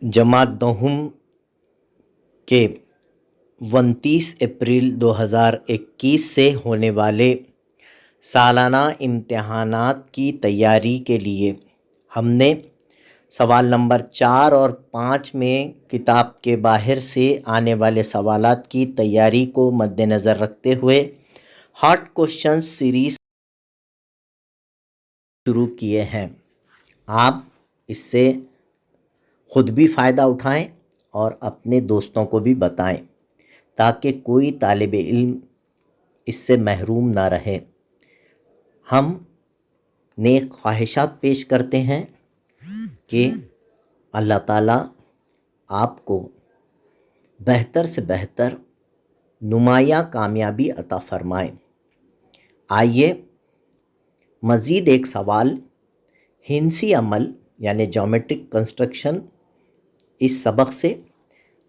जमात दहुम के 29 अप्रैल 2021 से होने वाले सालाना इम्तिहानात की तैयारी के लिए हमने सवाल नंबर 4 और 5 में किताब के बाहर से आने वाले सवालात की तैयारी को मद्देनज़र रखते हुए हॉट क्वेश्चन सीरीज़ शुरू किए हैं। आप इससे ख़ुद भी फ़ायदा उठाएं और अपने दोस्तों को भी बताएं ताकि कोई तालिब इल्म इससे महरूम ना रहे। हम नेक ख्वाहिशात पेश करते हैं कि अल्लाह ताला आपको बेहतर से बेहतर नुमायाँ कामयाबी अता फ़रमाए। आइए मज़ीद एक सवाल हिंसी अमल यानी ज्योमेट्रिक कंस्ट्रक्शन इस सबक से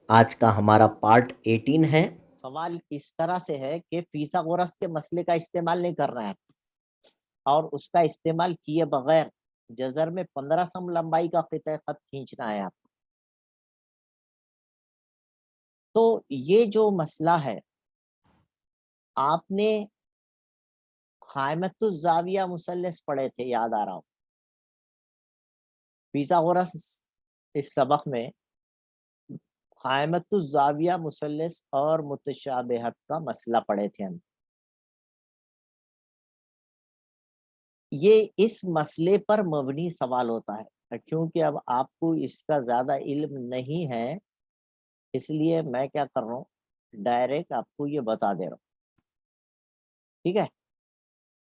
आज का हमारा पार्ट 18 है। सवाल इस तरह से है कि फीसागोरस के मसले का इस्तेमाल नहीं करना है और उसका इस्तेमाल किए बगैर जज़र में 15 सम लंबाई का क़िता ख़त खींचना है आपको। तो ये जो मसला है, आपने क़ाइमतुज़ ज़ाविया मुसल्लस पढ़े थे, याद आ रहा हो। फीसागोरस इस सबक में क़ाइमतुज़ ज़ाविया मुसल्लस और मुतशाबिहत का मसला पढ़े थे हम। ये इस मसले पर मबनी सवाल होता है, क्योंकि अब आपको इसका ज़्यादा इल्म नहीं है, इसलिए मैं क्या कर रहा हूँ, डायरेक्ट आपको ये बता दे रहा हूँ, ठीक है?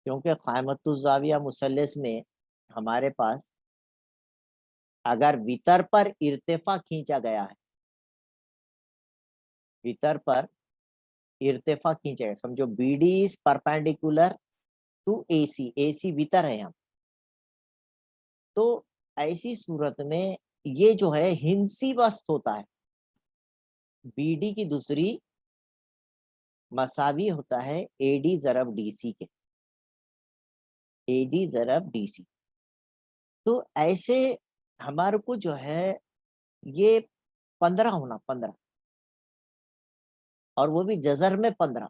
क्योंकि क़ाइमतुज़ ज़ाविया मुसल्लस में हमारे पास अगर वितर पर इर्तिफ़ा खींचा गया है, वितर पर इर्तिफ़ा खींचा है, समझो BD is perpendicular to AC, AC वितर है यहाँ। तो ऐसी सूरत में ये जो है हिंसी वस्त होता है, BD की दूसरी मसावी होता है AD ज़रब DC के, AD ज़रब DC। तो ऐसे हमारे को जो है ये 15 होना, 15, और वो भी जज़र में 15,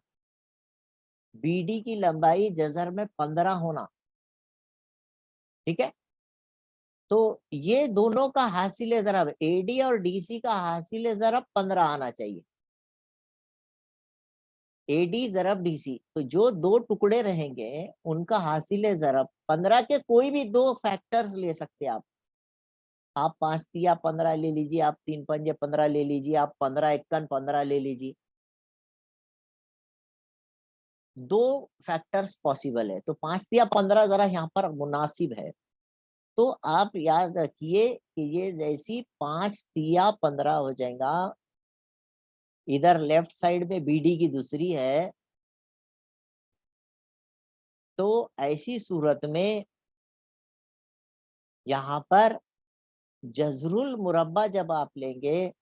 BD की लंबाई जज़र में 15 होना, ठीक है? तो ये दोनों का हासिल ज़रब AD और DC का हासिल ज़रब 15 आना चाहिए। AD ज़रब DC, तो जो दो टुकड़े रहेंगे उनका हासिल ज़रब 15 के कोई भी दो फैक्टर्स ले सकते हैं आप 5 तिया 15 ले लीजिए, आप 3 पंजे 15 ले लीजिए, आप 15 इक्कन 15 ले लीजिए। दो फैक्टर्स पॉसिबल है, तो 5 तिया 15 जरा यहाँ पर मुनासिब है। तो आप याद रखिए कि ये जैसी 5 तिया 15 हो जाएगा, इधर लेफ्ट साइड में BD की दूसरी है, तो ऐसी सूरत में यहाँ पर जज़रुल मुरब्बा जब आप लेंगे,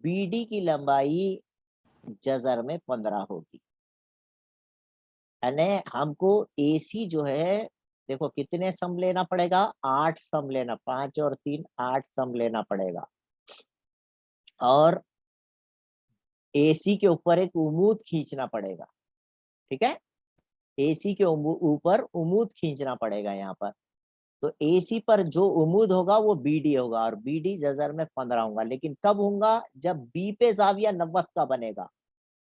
BD की लंबाई जज़र में 15 होगी, यानी हमको AC जो है, देखो कितने सम लेना पड़ेगा, 8 सम लेना, 5 और 3 8 सम लेना पड़ेगा, और AC के ऊपर एक उमूद खींचना पड़ेगा, ठीक है? AC के ऊपर उमूद खींचना पड़ेगा यहाँ पर। तो AC पर जो उमूद होगा वो BD होगा, और BD जज़र में 15 होगा, लेकिन कब होगा, जब B पे ज़ाविया 90 का बनेगा।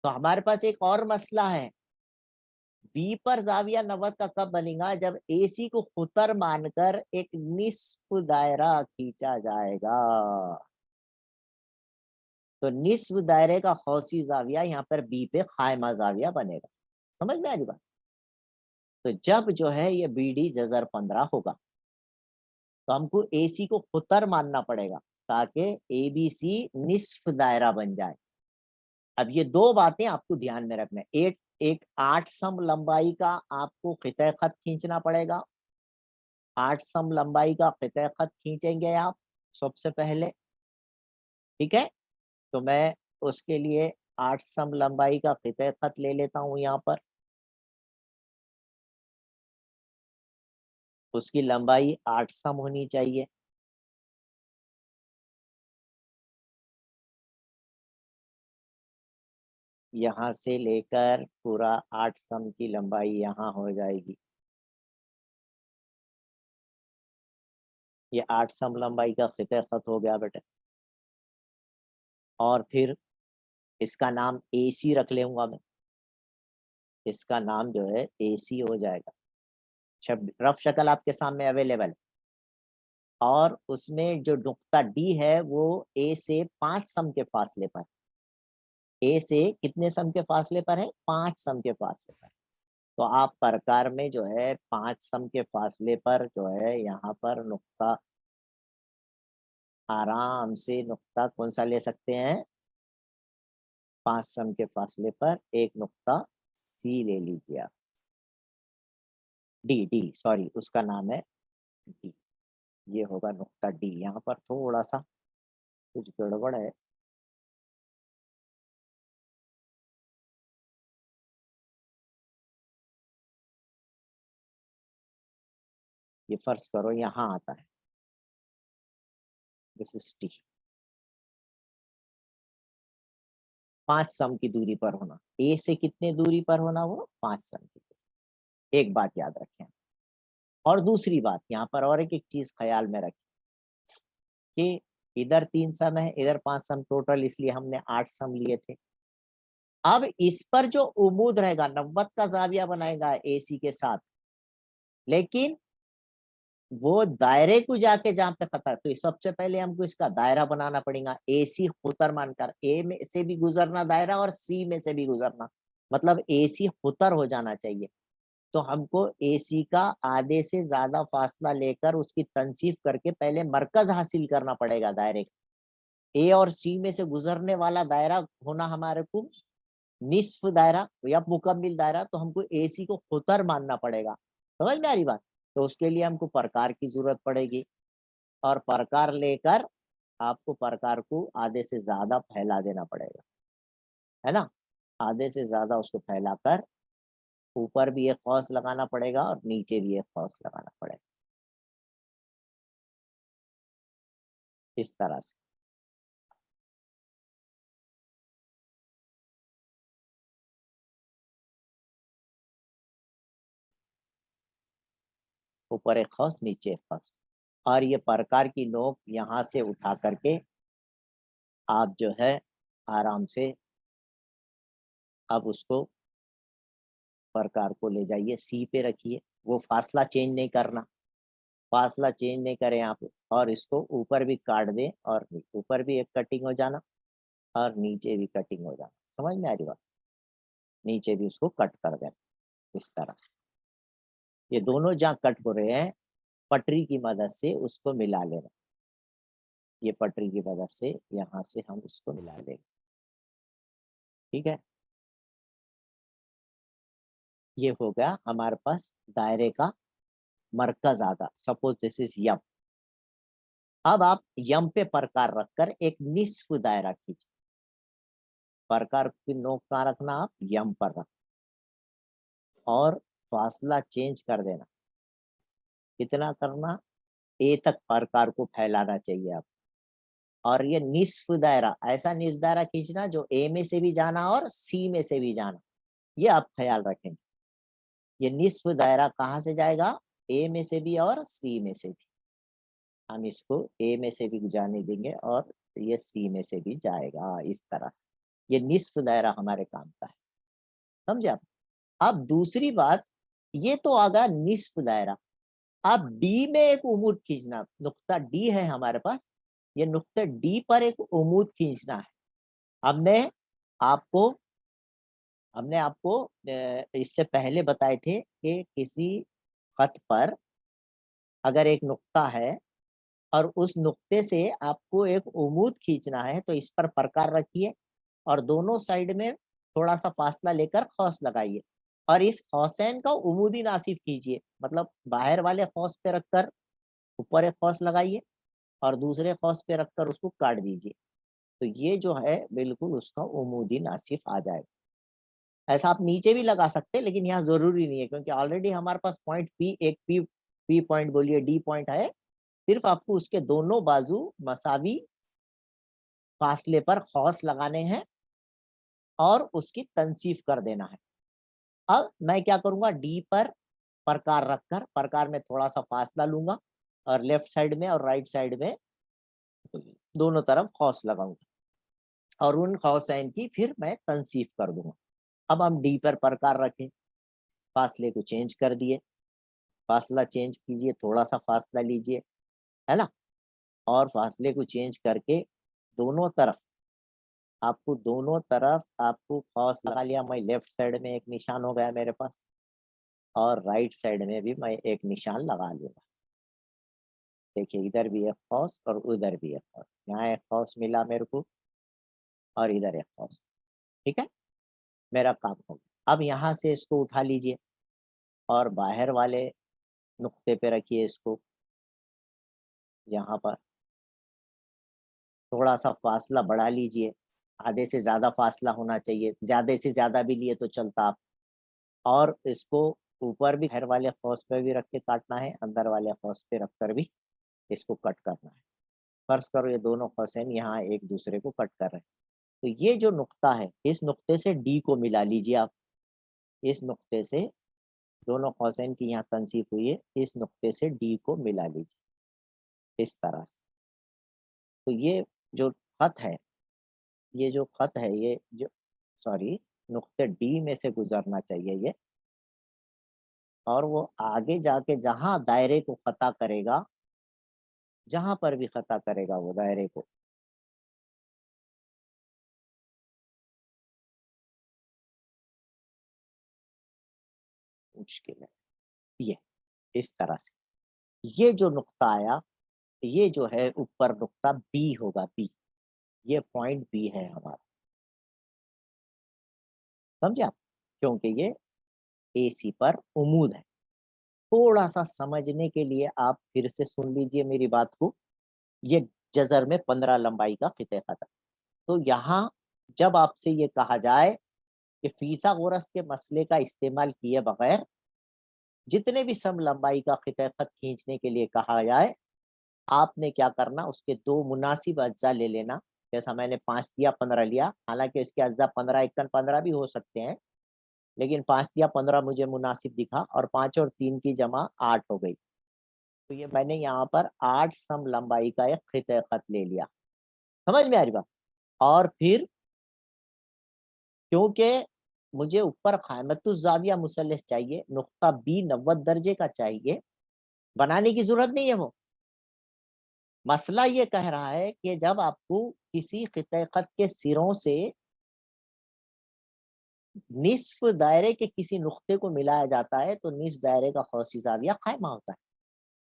तो हमारे पास एक और मसला है, B पर ज़ाविया 90 का कब बनेगा, जब AC को खुतर मानकर एक निस्फ दायरा खींचा जाएगा। तो निस्फ दायरे का खौसी ज़ाविया यहाँ पर B पे खायमा ज़ाविया बनेगा। समझ में आ रही बात? तो जब जो है ये BD जज़र 15 होगा, तो हमको AC को खुतर मानना पड़ेगा ताकि ABC निस्फ दायरा बन जाए। अब ये दो बातें आपको ध्यान में रखना है, एक 8 सम लंबाई का आपको क़िता ख़त खींचना पड़ेगा, 8 सम लंबाई का क़िता ख़त खींचेंगे आप सबसे पहले, ठीक है? तो मैं उसके लिए 8 सम लंबाई का क़िता ख़त ले लेता हूँ यहाँ पर। उसकी लंबाई 8 सम होनी चाहिए। यहाँ से लेकर पूरा 8 सम की लंबाई यहाँ हो जाएगी। ये 8 सम लंबाई का खिते खत हो गया बेटे। और फिर इसका नाम AC रख लेऊंगा मैं, इसका नाम जो है AC हो जाएगा। रफ शक्ल आपके सामने अवेलेबल है। और उसमें जो नुक्ता D है वो A से 5 सम के फासले पर, A से कितने सम के फासले पर है? 5 सम के फासले पर। तो आप प्रकार में जो है 5 सम के फासले पर जो है यहाँ पर नुक्ता, आराम से नुक्ता कौन सा ले सकते हैं? 5 सम के फासले पर एक नुक्ता C ले लीजिए आप। डी सॉरी, उसका नाम है D। ये होगा नुक्ता D। यहाँ पर थोड़ा सा कुछ गड़बड़ है। ये फर्ज करो यहाँ आता है, दिस इज T। 5 सम की दूरी पर होना, A से कितने दूरी पर होना? वो 5 सम की दूरी। एक बात याद रखें। और दूसरी बात यहाँ पर और एक चीज ख्याल में रखें कि इधर 3 सम है, इधर 5 सम, टोटल इसलिए हमने 8 सम लिए थे। अब इस पर जो उमूद रहेगा 90 का जाविया बनाएगा AC के साथ, लेकिन वो दायरे को जाके जहाँ पे खतर, तो सबसे पहले हमको इसका दायरा बनाना पड़ेगा। AC खुतर मानकर A में से भी गुजरना दायरा और C में से भी गुजरना, मतलब AC खुतर हो जाना चाहिए। तो हमको AC का आधे से ज्यादा फासला लेकर उसकी तनसीफ करके पहले मरकज हासिल करना पड़ेगा दायरे का। A और C में से गुजरने वाला दायरा होना हमारे को निस्फ दायरा या मुकम्मिल दायरा, तो हमको AC को खुतर मानना पड़ेगा। समझ में आ रही बात? तो उसके लिए हमको प्रकार की जरूरत पड़ेगी, और प्रकार लेकर आपको प्रकार को आधे से ज्यादा फैला देना पड़ेगा, है ना? आधे से ज्यादा उसको फैलाकर ऊपर भी एक कौस लगाना पड़ेगा और नीचे भी एक कौस लगाना पड़ेगा, इस तरह से। ऊपर एक कौस, नीचे एक कौस। और ये प्रकार की नोक यहाँ से उठा करके आप जो है आराम से अब उसको प्रकार को ले जाइए C पे रखिए। वो फासला चेंज नहीं करना, फासला चेंज नहीं करें आप, और इसको ऊपर भी काट दें, और ऊपर भी एक कटिंग हो जाना और नीचे भी कटिंग हो जाना। समझ में आ रही बात? नीचे भी उसको कट कर देना इस तरह से। ये दोनों जहाँ कट हो रहे हैं पटरी की मदद से उसको मिला लेना। ये पटरी की मदद से यहाँ से हम इसको मिला लेंगे, ठीक है? ये हो गया हमारे पास दायरे का मरकज आगा। सपोज दिस इज यम। अब आप यम पे प्रकार रखकर एक निस्फ दायरा खींचे। प्रकार की नोक कहाँ रखना? आप यम पर रख, और फासला चेंज कर देना। कितना करना? A तक प्रकार को फैलाना चाहिए आप। और ये निस्फ दायरा, ऐसा निस्फ दायरा खींचना जो A में से भी जाना और C में से भी जाना। ये आप ख्याल रखेंगे। ये निस्फ दायरा कहाँ से जाएगा? A में से भी और C में से भी। हम इसको A में से भी जाने देंगे और ये C में से भी जाएगा, इस तरह से। ये निस्फ दायरा हमारे काम का है, समझे आप? अब दूसरी बात, ये तो आ गया निस्फ दायरा। अब D में एक उमूद खींचना, नुक्ता D है हमारे पास, ये नुक्ते D पर एक उमूद खींचना है। हमने आपको इससे पहले बताए थे कि किसी खत पर अगर एक नुक्ता है और उस नुक्ते से आपको एक उमूद खींचना है, तो इस पर प्रकार रखिए और दोनों साइड में थोड़ा सा फासला लेकर खौस लगाइए, और इस खौसैन का उमूदी नासिफ कीजिए। मतलब बाहर वाले खौस पे रखकर ऊपर एक खौस लगाइए और दूसरे खौस पे रखकर उसको काट दीजिए, तो ये जो है बिल्कुल उसका उमूदी नासिफ आ जाएगा। ऐसा आप नीचे भी लगा सकते हैं, लेकिन यहाँ जरूरी नहीं है, क्योंकि ऑलरेडी हमारे पास पॉइंट P, एक P पॉइंट बोलिए, D पॉइंट है। सिर्फ आपको उसके दोनों बाजू मसावी फासले पर खौस लगाने हैं اور اس کی تنصیف کر دینا ہے. اب میں کیا کروں گا, ڈی پر پرکار رکھ کر پرکار میں تھوڑا سا فاصلہ لوں گا اور لیفٹ سائڈ میں اور رائٹ سائڈ میں دونوں طرف قوس لگاؤں گا اور ان قوسین کی پھر میں تنصیف کر دوں گا. اب ہم ڈی پر پرکار رکھیں, فاصلے کو چینج کر دیے, فاصلہ چینج کیجئے, تھوڑا سا فاصلہ لیجئے, ہے نا, اور فاصلے کو چینج کر کے دونوں طرف آپ کو قوس لگا لیا. میں لیفٹ سائڈ میں ایک نشان ہو گیا میرے پاس اور رائٹ سائڈ میں بھی میں ایک نشان لگا لوں گا. دیکھیے ادھر بھی ایک قوس اور ادھر بھی ایک قوس, یہاں ایک قوس ملا میرے کو اور ادھر ایک قوس. ٹھیک ہے, میرا کام ہو گیا. اب یہاں سے اس کو اٹھا لیجئے اور باہر والے نقطے پہ رکھیے اس کو, یہاں پر تھوڑا سا فاصلہ بڑھا لیجئے, آدھے سے زیادہ فاصلہ ہونا چاہیے, زیادہ سے زیادہ بھی لیے تو چلتا آپ. اور اس کو اوپر بھی باہر والے قوس پہ بھی رکھ کے کاٹنا ہے, اندر والے قوس پہ رکھ کر بھی اس کو کٹ کرنا ہے. فرض کرو یہ دونوں قوسین یہاں ایک دوسرے کو کٹ کر رہے ہیں, تو یہ جو نقطہ ہے اس نقطے سے ڈی کو ملا لیجئے آپ. اس نقطے سے دونوں قوسین کی یہاں تنصیب ہوئی ہے, اس نقطے سے ڈی کو ملا لیجیے اس طرح سے. تو یہ جو خط ہے یہ جو نقطے ڈی میں سے گزرنا چاہیے یہ, اور وہ آگے جا کے جہاں دائرے کو خطا کرے گا, جہاں پر بھی خطا کرے گا وہ دائرے کو, مشکل ہے یہ اس طرح سے. یہ جو نقطہ آیا یہ جو ہے اوپر نقطہ بی ہوگا, بی, یہ پوائنٹ بی ہے ہمارا, سمجھے آپ, کیونکہ یہ اے سی پر عمود ہے. تھوڑا سا سمجھنے کے لیے آپ پھر سے سن لیجئے میری بات کو. یہ جزر میں 15 لمبائی کا قطع خط ہے. تو یہاں جب آپ سے یہ کہا جائے کہ فیثاغورس کے مسئلے کا استعمال کیے بغیر جتنے بھی سم لمبائی کا قطع خط کھینچنے کے لیے کہا جائے, آپ نے کیا کرنا, اس کے دو مناسب اجزاء لے لینا. جیسا میں نے 5 دیا 15 لیا, حالانکہ اس کے اجزاء 15 51 15 بھی ہو سکتے ہیں, لیکن 5 دیا 15 مجھے مناسب دکھا, اور 5 اور 3 کی جمع 8 ہو گئی. تو یہ میں نے یہاں پر 8 سم لمبائی کا ایک قطع خط لے لیا. سمجھ میں آ رہی بات. اور پھر کیونکہ مجھے اوپر قائمت الزاویہ مثلث چاہیے, نقطہ بی 90 درجے کا چاہیے, بنانے کی ضرورت نہیں ہے. وہ مسئلہ یہ کہہ رہا ہے کہ جب آپ کو کسی قطع خط کے سروں سے نصف دائرے کے کسی نقطے کو ملایا جاتا ہے تو نصف دائرے کا قوسی زاویہ قائمہ ہوتا ہے.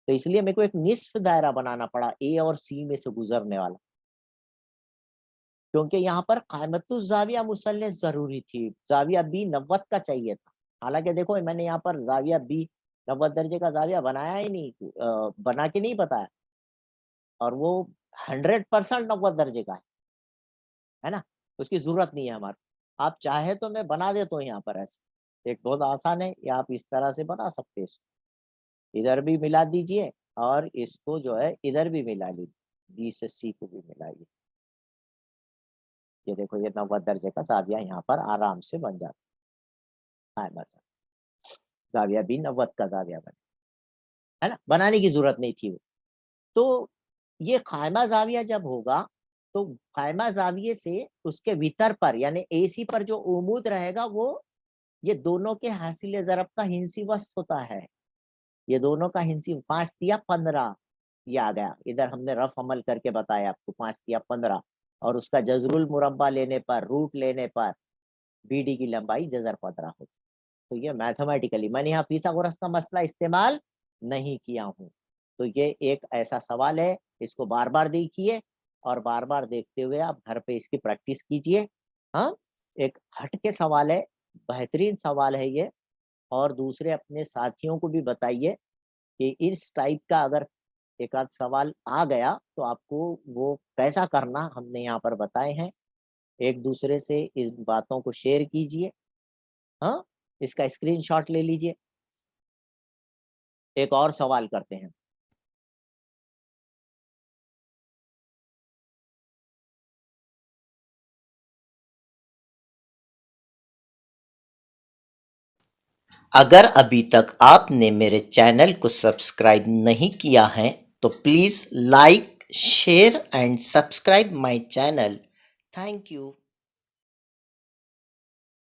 تو اس لیے میرے کو ایک نصف دائرہ بنانا پڑا اے اور سی میں سے گزرنے والا, کیونکہ یہاں پر قائمت الزاویہ مثلث ضروری تھی. زاویہ بی 90 کا چاہیے تھا. حالانکہ دیکھو میں نے یہاں پر زاویہ بی 90 درجے کا زاویہ بنایا ہی نہیں, بنا کے نہیں بتایا, اور وہ 100% 90 درجے کا ہے نا, اس کی ضرورت نہیں ہے ہمارے. آپ چاہے تو میں بنا دیتا ہوں یہاں پر ایسے, ایک بہت آسان ہے, یا آپ اس طرح سے بنا سکتے ہیں. ادھر بھی ملا دیجئے اور اس کو جو ہے ادھر بھی ملا لیجیے, بی سے سی کو بھی ملائیے. یہ دیکھو یہ 90 درجے کا زاویہ یہاں پر آرام سے بن جاتا ہے. بس زاویہ بھی 90 کا زاویہ ہے نا, بنانے کی ضرورت نہیں تھی وہ. تو یہ قائمہ زاویہ جب ہوگا تو قائمہ زاویے سے اس کے وتر پر یعنی اے سی پر جو عمود رہے گا وہ یہ دونوں کے حاصل ضرب کا ہنسی وسط ہوتا ہے. یہ دونوں کا ہنسی 5 دیا 15 یہ آ گیا. ادھر ہم نے رف عمل کر کے بتایا آپ کو, 5 دیا 15, اور اس کا جذر المربع لینے پر, روٹ لینے پر بی ڈی کی لمبائی جذر 15 ہوتی. تو یہ میتھمیٹیکلی, میں نے یہاں فیثاغورس کا مسئلہ استعمال نہیں کیا ہوں. تو یہ ایک ایسا سوال ہے, اس کو بار بار دیکھیے اور بار بار دیکھتے ہوئے آپ گھر پہ اس کی پریکٹس کیجئے. ہاں, ایک ہٹ کے سوال ہے, بہترین سوال ہے یہ, اور دوسرے اپنے ساتھیوں کو بھی بتائیے کہ اس ٹائپ کا اگر ایک آدھ سوال آ گیا تو آپ کو وہ کیسا کرنا ہم نے یہاں پر بتائے ہیں. ایک دوسرے سے اس باتوں کو شیئر کیجئے. ہاں, اس کا اسکرین شاٹ لے لیجئے. ایک اور سوال کرتے ہیں. اگر ابھی تک آپ نے میرے چینل کو سبسکرائب نہیں کیا ہے تو please like share and subscribe my channel. Thank you.